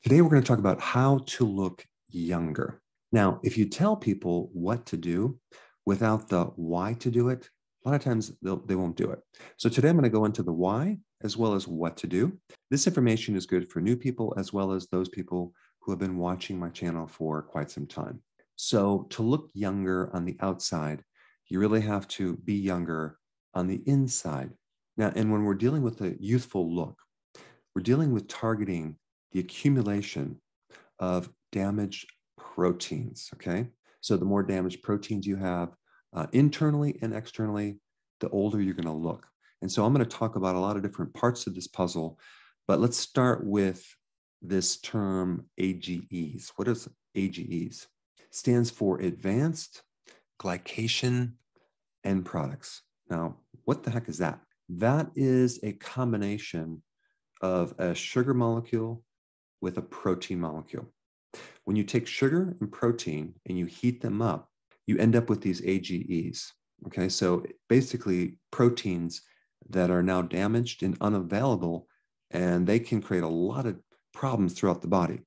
Today, we're going to talk about how to look younger. Now, if you tell people what to do without the why to do it, a lot of times they won't do it. So today, I'm going to go into the why as well as what to do. This information is good for new people as well as those people who have been watching my channel for quite some time. So to look younger on the outside, you really have to be younger on the inside. Now, and when we're dealing with a youthful look, we're dealing with targeting the accumulation of damaged proteins, okay? So the more damaged proteins you have internally and externally, the older you're going to look. And so I'm going to talk about a lot of different parts of this puzzle, but let's start with this term AGEs. What is AGEs? It stands for Advanced Glycation End Products. Now, what the heck is that? That is a combination of a sugar molecule with a protein molecule. When you take sugar and protein and you heat them up, you end up with these AGEs. Okay, so basically proteins that are now damaged and unavailable, and they can create a lot of problems throughout the body,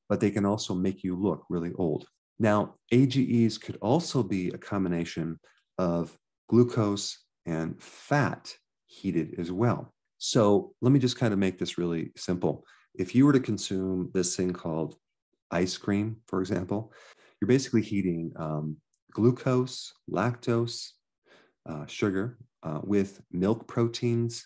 but they can also make you look really old. Now, AGEs could also be a combination of glucose and fat heated as well. So let me just kind of make this really simple. If you were to consume this thing called ice cream, for example, you're basically heating glucose, lactose, sugar with milk proteins,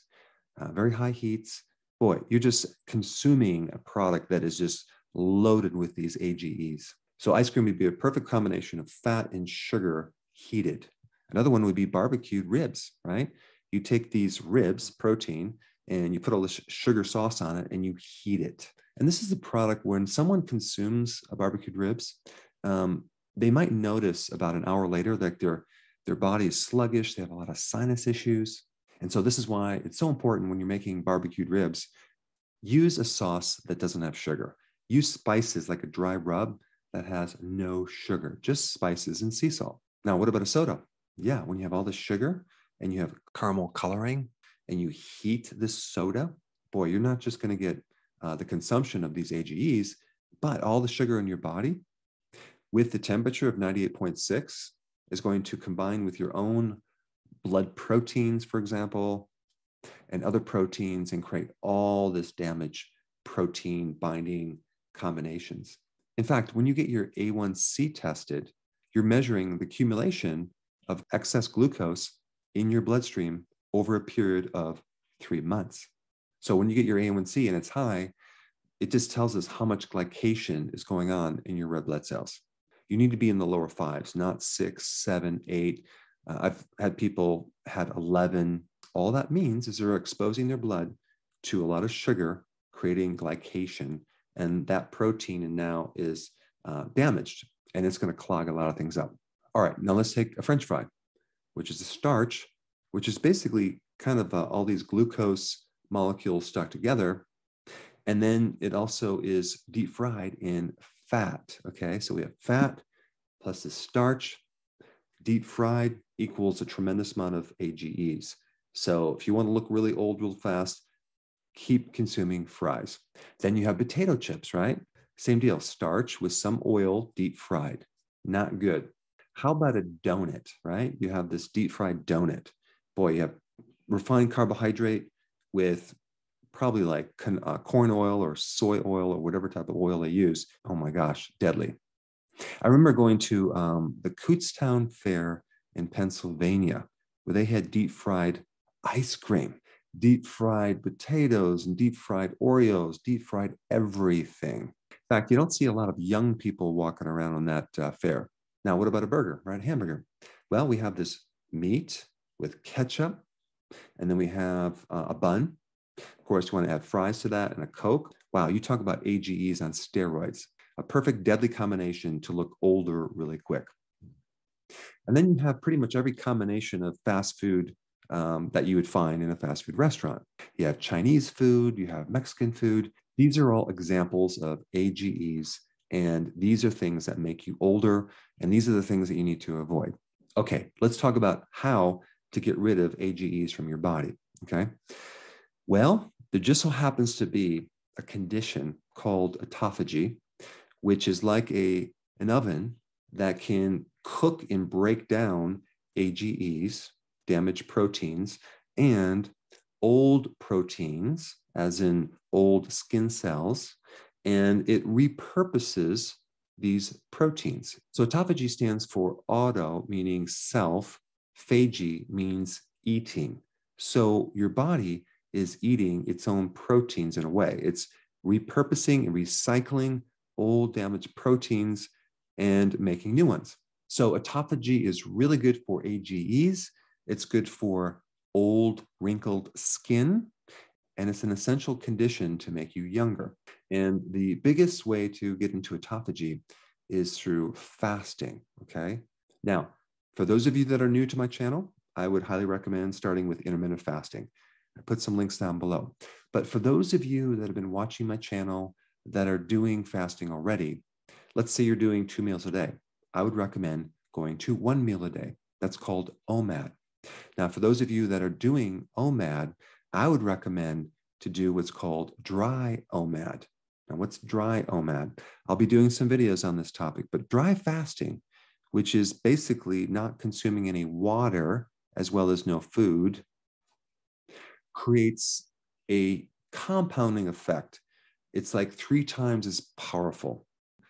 very high heats. Boy, you're just consuming a product that is just loaded with these AGEs. So ice cream would be a perfect combination of fat and sugar heated. Another one would be barbecued ribs, right? You take these ribs, protein, and you put all this sugar sauce on it and you heat it. And this is a product when someone consumes a barbecued ribs, they might notice about an hour later that their body is sluggish, they have a lot of sinus issues. And so this is why it's so important when you're making barbecued ribs, use a sauce that doesn't have sugar. Use spices like a dry rub that has no sugar, just spices and sea salt. Now, what about a soda? Yeah, when you have all this sugar and you have caramel coloring and you heat this soda, boy, you're not just going to get the consumption of these AGEs, but all the sugar in your body with the temperature of 98.6 is going to combine with your own blood proteins, for example, and other proteins and create all this damaged protein binding combinations. In fact, when you get your A1C tested, you're measuring the accumulation of excess glucose in your bloodstream over a period of 3 months. So when you get your A1C and it's high, it just tells us how much glycation is going on in your red blood cells. You need to be in the lower 5s, not 6, 7, 8. I've had people had 11. All that means is they're exposing their blood to a lot of sugar, creating glycation, and that protein now is damaged, and it's going to clog a lot of things up. All right, now let's take a French fry, which is a starch, which is basically kind of all these glucose molecules stuck together. And then it also is deep fried in fat. Okay, so we have fat plus the starch. Deep fried equals a tremendous amount of AGEs. So if you want to look really old real fast, keep consuming fries. Then you have potato chips, right? Same deal, starch with some oil, deep fried. Not good. How about a donut, right? You have this deep fried donut. Boy, you have refined carbohydrate with probably like corn oil or soy oil or whatever type of oil they use. Oh my gosh, deadly. I remember going to the Kutztown Fair in Pennsylvania, where they had deep fried ice cream, deep fried potatoes, and deep fried Oreos, deep fried everything. In fact, you don't see a lot of young people walking around on that fair. Now, what about a burger, right? A hamburger. Well, we have this meat with ketchup, and then we have a bun. Of course, you want to add fries to that and a Coke. Wow, you talk about AGEs on steroids. A perfect deadly combination to look older really quick. And then you have pretty much every combination of fast food that you would find in a fast food restaurant. You have Chinese food, you have Mexican food. These are all examples of AGEs, and these are things that make you older, and these are the things that you need to avoid. Okay, let's talk about how to get rid of AGEs from your body, okay? Well, there just so happens to be a condition called autophagy, which is like an oven that can cook and break down AGEs, damaged proteins, and old proteins, as in old skin cells, and it repurposes these proteins. So autophagy stands for auto, meaning self, phagy means eating. So your body is eating its own proteins in a way. It's repurposing and recycling old damaged proteins and making new ones. So autophagy is really good for AGEs. It's good for old wrinkled skin, and it's an essential condition to make you younger. And the biggest way to get into autophagy is through fasting, okay? Now, for those of you that are new to my channel, I would highly recommend starting with intermittent fasting. I put some links down below. But for those of you that have been watching my channel that are doing fasting already, let's say you're doing 2 meals a day, I would recommend going to 1 meal a day. That's called OMAD. Now, for those of you that are doing OMAD, I would recommend to do what's called dry OMAD. Now, what's dry OMAD? I'll be doing some videos on this topic, but dry fasting, which is basically not consuming any water as well as no food, creates a compounding effect. It's like 3 times as powerful.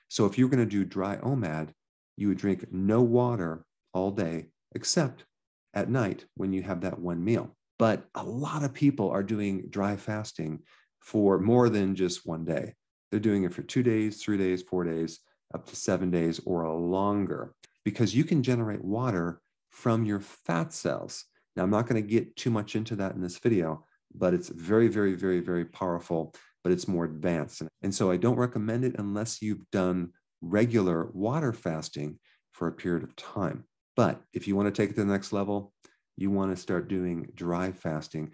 So if you're going to do dry OMAD, you would drink no water all day, except at night when you have that 1 meal. But a lot of people are doing dry fasting for more than just 1 day. They're doing it for 2 days, 3 days, 4 days, up to 7 days or longer, because you can generate water from your fat cells. Now, I'm not going to get too much into that in this video, but it's very, very, very, very powerful, but it's more advanced. And so I don't recommend it unless you've done regular water fasting for a period of time. But if you want to take it to the next level, you want to start doing dry fasting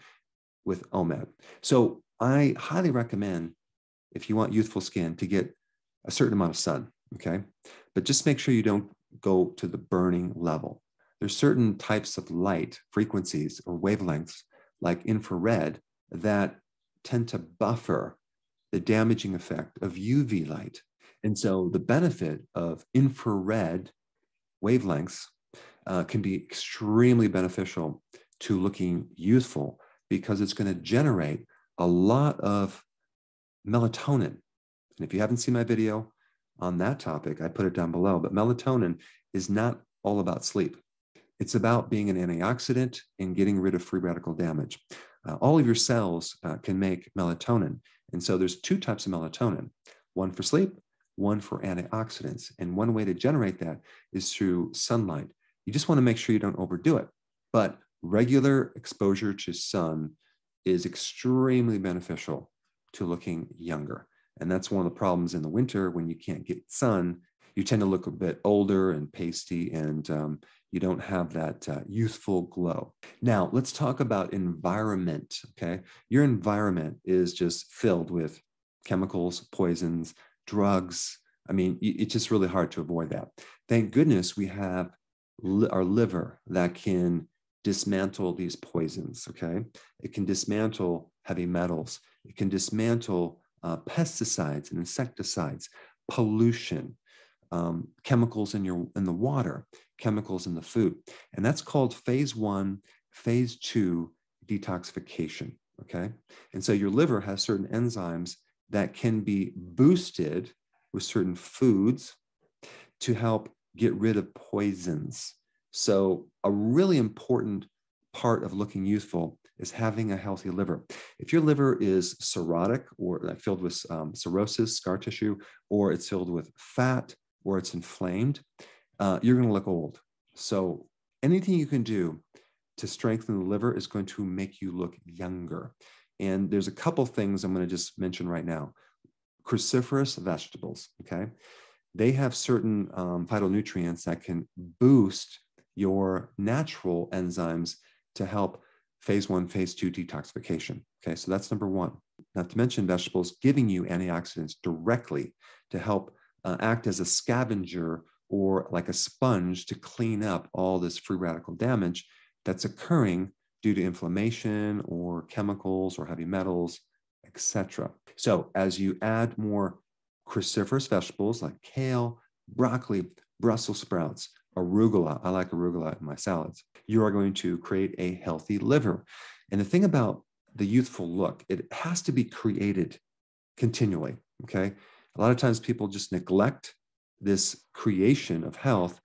with OMAD. So I highly recommend, if you want youthful skin, to get a certain amount of sun, okay? But just make sure you don't go to the burning level. There's certain types of light frequencies or wavelengths, like infrared, that tend to buffer the damaging effect of UV light. And so the benefit of infrared wavelengths can be extremely beneficial to looking youthful, because it's going to generate a lot of melatonin. And if you haven't seen my video on that topic, I put it down below. But melatonin is not all about sleep. It's about being an antioxidant and getting rid of free radical damage. All of your cells can make melatonin. And so there's 2 types of melatonin, one for sleep, one for antioxidants. And one way to generate that is through sunlight. You just want to make sure you don't overdo it. But regular exposure to sun is extremely beneficial to looking younger. And that's one of the problems in the winter when you can't get sun. You tend to look a bit older and pasty, and you don't have that youthful glow. Now, let's talk about environment, okay? Your environment is just filled with chemicals, poisons, drugs. I mean, it's just really hard to avoid that. Thank goodness we have our liver that can dismantle these poisons, okay? It can dismantle heavy metals. It can dismantle pesticides and insecticides, pollution, chemicals in the water, chemicals in the food. And that's called phase 1, phase 2 detoxification, okay? And so your liver has certain enzymes that can be boosted with certain foods to help get rid of poisons. So a really important part of looking youthful is having a healthy liver. If your liver is cirrhotic or filled with cirrhosis, scar tissue, or it's filled with fat, or it's inflamed, you're going to look old. So anything you can do to strengthen the liver is going to make you look younger. And there's a couple things I'm going to just mention right now. Cruciferous vegetables, okay? They have certain phytonutrients that can boost your natural enzymes to help phase 1, phase 2 detoxification. Okay, so that's number 1. Not to mention vegetables giving you antioxidants directly to help act as a scavenger or like a sponge to clean up all this free radical damage that's occurring due to inflammation or chemicals or heavy metals, etc. So as you add more cruciferous vegetables like kale, broccoli, Brussels sprouts, arugula, I like arugula in my salads, you are going to create a healthy liver. And the thing about the youthful look, it has to be created continually, okay? A lot of times people just neglect this creation of health,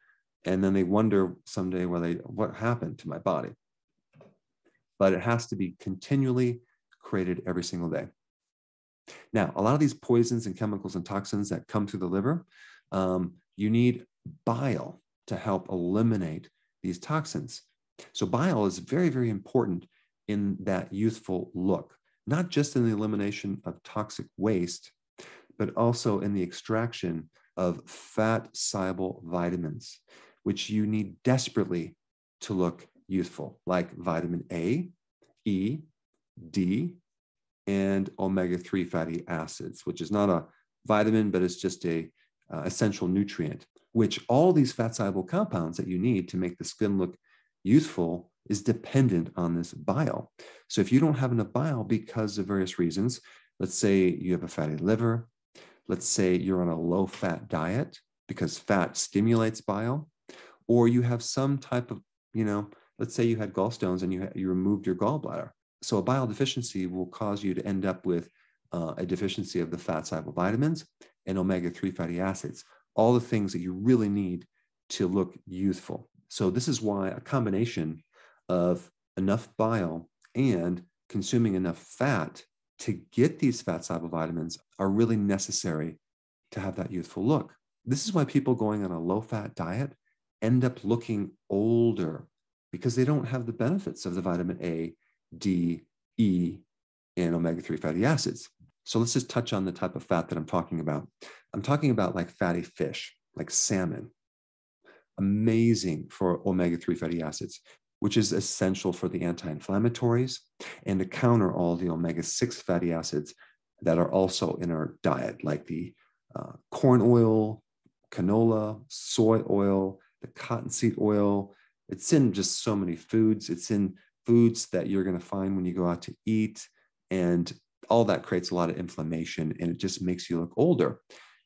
and then they wonder someday, what happened to my body? But it has to be continually created every single day. Now, a lot of these poisons and chemicals and toxins that come through the liver, you need bile to help eliminate these toxins. So bile is very, very important in that youthful look, not just in the elimination of toxic waste, but also in the extraction of fat-soluble vitamins, which you need desperately to look youthful, like vitamin A, E, D, and omega-3 fatty acids, which is not a vitamin, but it's just a essential nutrient, which all these fat-soluble compounds that you need to make the skin look youthful is dependent on this bile. So if you don't have enough bile because of various reasons, let's say you have a fatty liver, let's say you're on a low-fat diet because fat stimulates bile, or you have some type of, let's say you had gallstones and you removed your gallbladder. So a bile deficiency will cause you to end up with a deficiency of the fat-soluble vitamins and omega-3 fatty acids, all the things that you really need to look youthful. So this is why a combination of enough bile and consuming enough fat to get these fat-soluble vitamins are really necessary to have that youthful look. This is why people going on a low-fat diet end up looking older, because they don't have the benefits of the vitamin A, D, E, and omega-3 fatty acids. So let's just touch on the type of fat that I'm talking about. I'm talking about like fatty fish, like salmon. Amazing for omega-3 fatty acids, which is essential for the anti-inflammatories and to counter all the omega-6 fatty acids that are also in our diet, like the corn oil, canola, soy oil, the cottonseed oil. It's in just so many foods. It's in foods that you're going to find when you go out to eat, and all that creates a lot of inflammation, and it just makes you look older.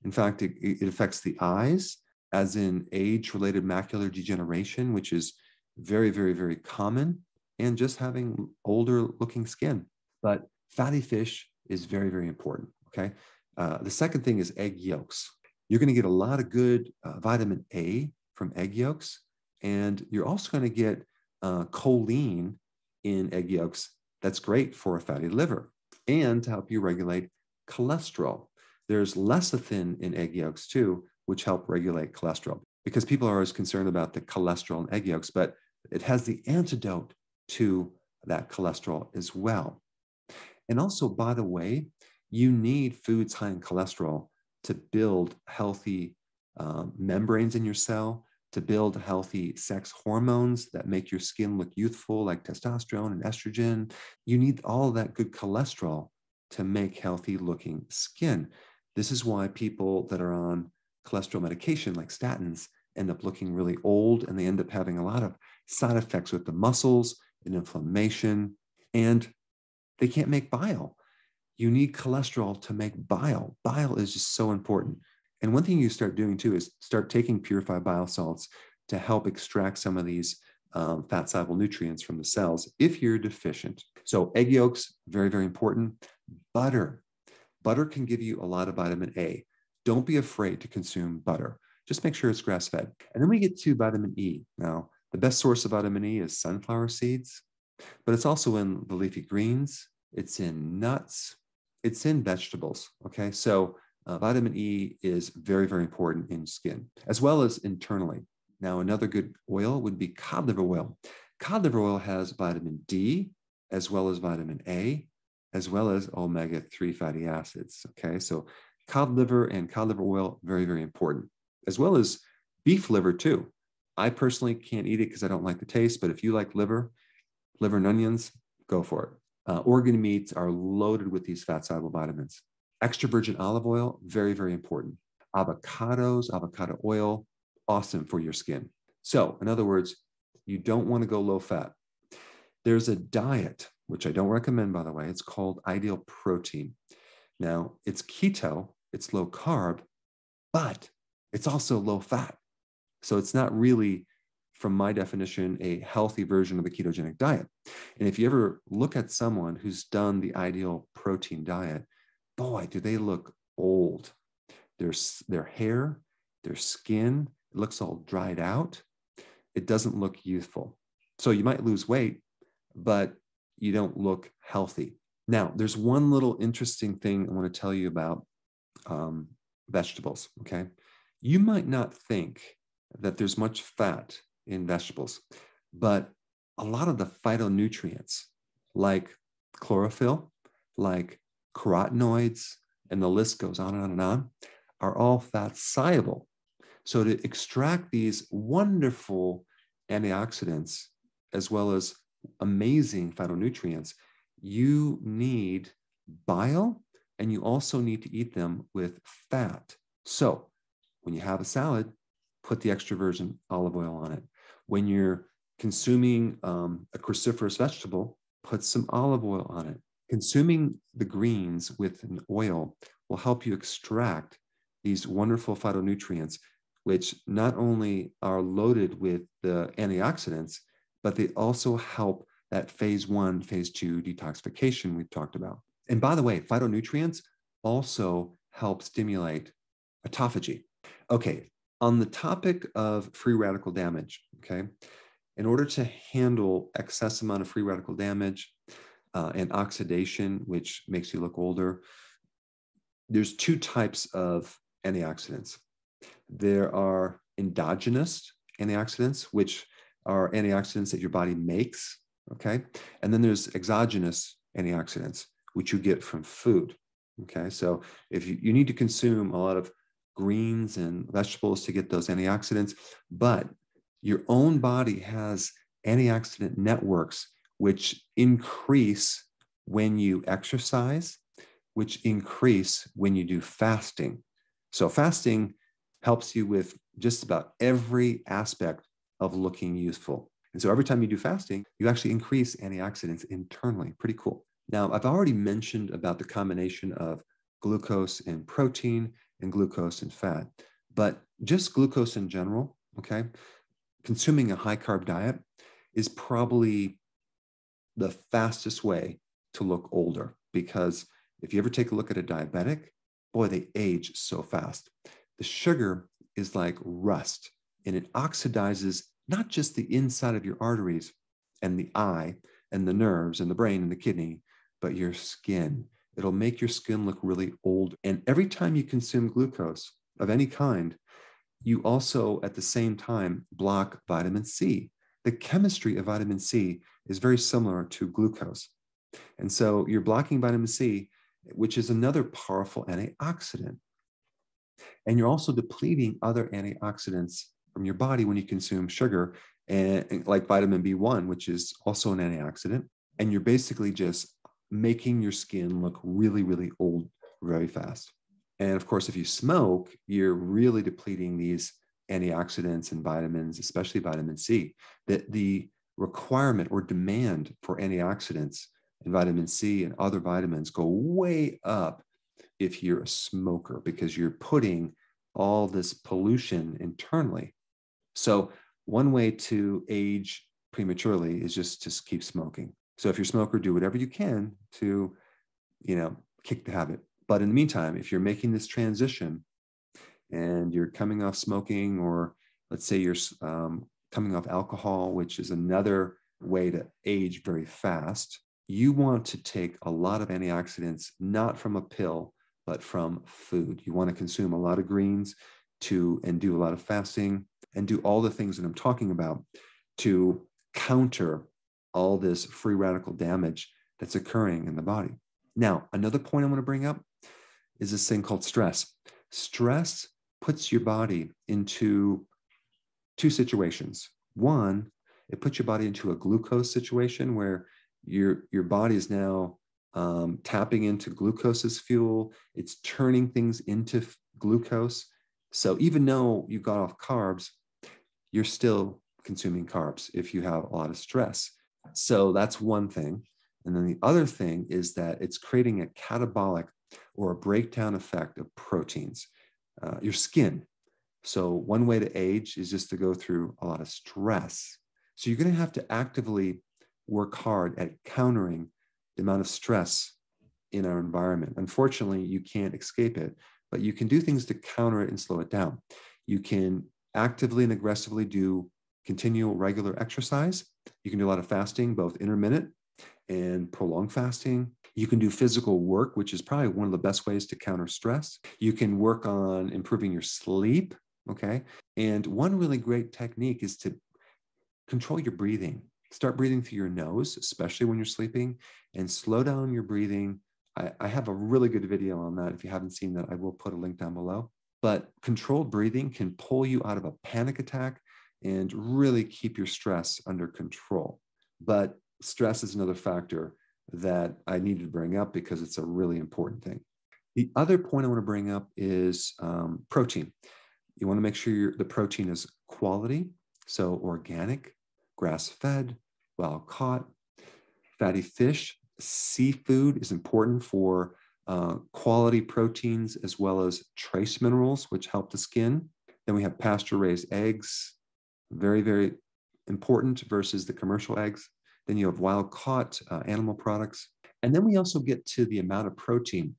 In fact, it affects the eyes, as in age-related macular degeneration, which is very, very, very common, and just having older-looking skin. But fatty fish is very, very important, okay? The second thing is egg yolks. You're going to get a lot of good vitamin A from egg yolks, and you're also going to get choline in egg yolks. That's great for a fatty liver and to help you regulate cholesterol. There's lecithin in egg yolks too, which help regulate cholesterol, because people are always concerned about the cholesterol in egg yolks, but it has the antidote to that cholesterol as well. And also, by the way, you need foods high in cholesterol to build healthy membranes in your cell, to build healthy sex hormones that make your skin look youthful, like testosterone and estrogen. You need all that good cholesterol to make healthy looking skin. This is why people that are on cholesterol medication like statins end up looking really old, and they end up having a lot of side effects with the muscles and inflammation, and they can't make bile. You need cholesterol to make bile. Bile is just so important. And one thing you start doing too is start taking purified bile salts to help extract some of these fat-soluble nutrients from the cells if you're deficient. So egg yolks, very, very important. Butter. Butter can give you a lot of vitamin A. Don't be afraid to consume butter. Just make sure it's grass-fed. And then we get to vitamin E. Now, the best source of vitamin E is sunflower seeds, but it's also in the leafy greens. It's in nuts. It's in vegetables, okay? So vitamin E is very, very important in skin, as well as internally. Now, another good oil would be cod liver oil. Cod liver oil has vitamin D, as well as vitamin A, as well as omega-3 fatty acids, okay? So cod liver and cod liver oil, very, very important, as well as beef liver too. I personally can't eat it because I don't like the taste, but if you like liver and onions, go for it. Organ meats are loaded with these fat-soluble vitamins. Extra virgin olive oil, very, very important. Avocados, avocado oil, awesome for your skin. So in other words, you don't want to go low fat. There's a diet which I don't recommend, by the way. It's called Ideal Protein. Now, it's keto, it's low carb, but it's also low fat. So it's not really, from my definition, a healthy version of a ketogenic diet. And if you ever look at someone who's done the Ideal Protein diet, boy, do they look old. Their hair, their skin, it looks all dried out. It doesn't look youthful. So you might lose weight, but you don't look healthy. Now, there's one little interesting thing I want to tell you about vegetables, okay? You might not think that there's much fat in vegetables, but a lot of the phytonutrients like chlorophyll, like carotenoids, and the list goes on and on and on, are all fat soluble. So to extract these wonderful antioxidants, as well as amazing phytonutrients, you need bile, and you also need to eat them with fat. So when you have a salad, put the extra virgin olive oil on it. When you're consuming a cruciferous vegetable, put some olive oil on it. Consuming the greens with an oil will help you extract these wonderful phytonutrients, which not only are loaded with the antioxidants, but they also help that phase 1, phase 2 detoxification we've talked about. And by the way, phytonutrients also help stimulate autophagy. Okay, on the topic of free radical damage, okay, in order to handle excess amount of free radical damage and oxidation, which makes you look older, there's two types of antioxidants. There are endogenous antioxidants, which are antioxidants that your body makes, okay? And then there's exogenous antioxidants, which you get from food, okay? So if you need to consume a lot of greens and vegetables to get those antioxidants, but your own body has antioxidant networks which increase when you exercise, which increase when you do fasting. So fasting helps you with just about every aspect of looking youthful. And so every time you do fasting, you actually increase antioxidants internally. Pretty cool. Now, I've already mentioned about the combination of glucose and protein and glucose and fat, but just glucose in general, okay, consuming a high carb diet is probably the fastest way to look older, because if you ever take a look at a diabetic, boy, they age so fast. The sugar is like rust, and it oxidizes not just the inside of your arteries and the eye and the nerves and the brain and the kidney, but your skin. It'll make your skin look really old. And every time you consume glucose of any kind, you also at the same time block vitamin C. The chemistry of vitamin C is very similar to glucose. And so you're blocking vitamin C, which is another powerful antioxidant. And you're also depleting other antioxidants from your body when you consume sugar, and like vitamin B1, which is also an antioxidant. And you're basically just making your skin look really, really old very fast. And of course, if you smoke, you're really depleting these antioxidants and vitamins, especially vitamin C. The requirement or demand for antioxidants and vitamin C and other vitamins go way up if you're a smoker, because you're putting all this pollution internally. So one way to age prematurely is just to keep smoking. So if you're a smoker, do whatever you can to, kick the habit. But in the meantime, if you're making this transition and you're coming off smoking, or let's say you're coming off alcohol, which is another way to age very fast, you want to take a lot of antioxidants, not from a pill, but from food. You want to consume a lot of greens and do a lot of fasting and do all the things that I'm talking about to counter all this free radical damage that's occurring in the body. Now, another point I want to bring up is this thing called stress. Stress puts your body into two situations. One, it puts your body into a glucose situation where your body is now tapping into glucose as fuel. It's turning things into glucose. So even though you got off carbs, you're still consuming carbs if you have a lot of stress. So that's one thing. And then the other thing is that it's creating a catabolic or a breakdown effect of proteins, your skin. So one way to age is just to go through a lot of stress. So you're going to have to actively work hard at countering the amount of stress in our environment. Unfortunately, you can't escape it, but you can do things to counter it and slow it down. You can actively and aggressively do continual regular exercise. You can do a lot of fasting, both intermittent and prolonged fasting. You can do physical work, which is probably one of the best ways to counter stress. You can work on improving your sleep, okay? And one really great technique is to control your breathing. Start breathing through your nose, especially when you're sleeping, and slow down your breathing. I have a really good video on that. If you haven't seen that, I will put a link down below. But controlled breathing can pull you out of a panic attack and really keep your stress under control. But stress is another factor that I needed to bring up because it's a really important thing. The other point I want to bring up is protein. You want to make sure the protein is quality, so organic, grass-fed, well-caught, fatty fish. Seafood is important for quality proteins as well as trace minerals, which help the skin. Then we have pasture-raised eggs, very, very important versus the commercial eggs. Then you have wild-caught animal products. And then we also get to the amount of protein.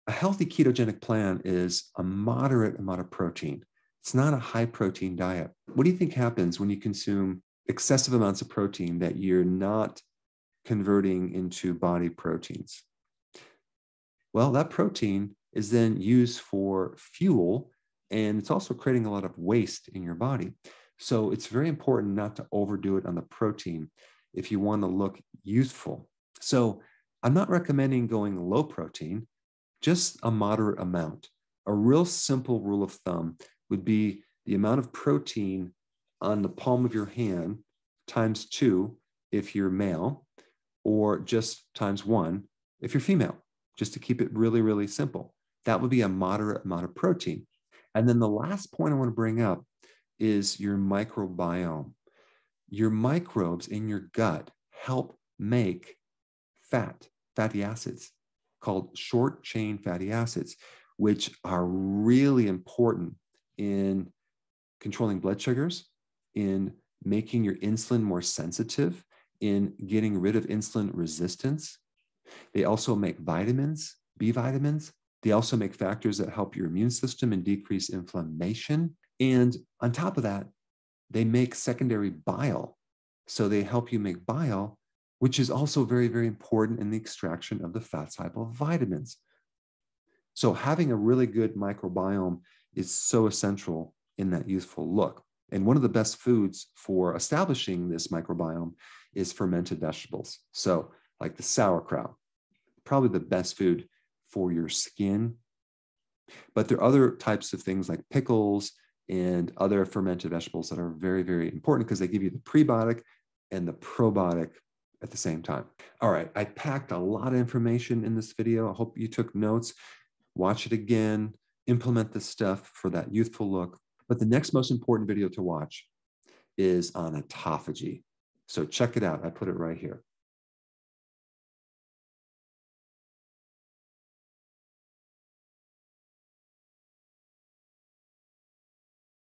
A healthy ketogenic plan is a moderate amount of protein. It's not a high-protein diet. What do you think happens when you consume excessive amounts of protein that you're not converting into body proteins? Well, that protein is then used for fuel, and it's also creating a lot of waste in your body. So it's very important not to overdo it on the protein if you want to look youthful. So I'm not recommending going low protein, just a moderate amount. A real simple rule of thumb would be the amount of protein on the palm of your hand times 2 if you're male, or just times 1 if you're female, just to keep it really, really simple. That would be a moderate amount of protein. And then the last point I want to bring up is your microbiome. Your microbes in your gut help make fatty acids called short chain fatty acids, which are really important in controlling blood sugars, in making your insulin more sensitive, in getting rid of insulin resistance. They also make vitamins, B vitamins. They also make factors that help your immune system and decrease inflammation. And on top of that, they make secondary bile. So they help you make bile, which is also very, very important in the extraction of the fat-soluble vitamins. So having a really good microbiome is so essential in that youthful look. And one of the best foods for establishing this microbiome is fermented vegetables. So like the sauerkraut, probably the best food for your skin. But there are other types of things like pickles and other fermented vegetables that are very, very important because they give you the prebiotic and the probiotic at the same time. All right, I packed a lot of information in this video. I hope you took notes. Watch it again, implement this stuff for that youthful look. But the next most important video to watch is on autophagy. So check it out. I put it right here.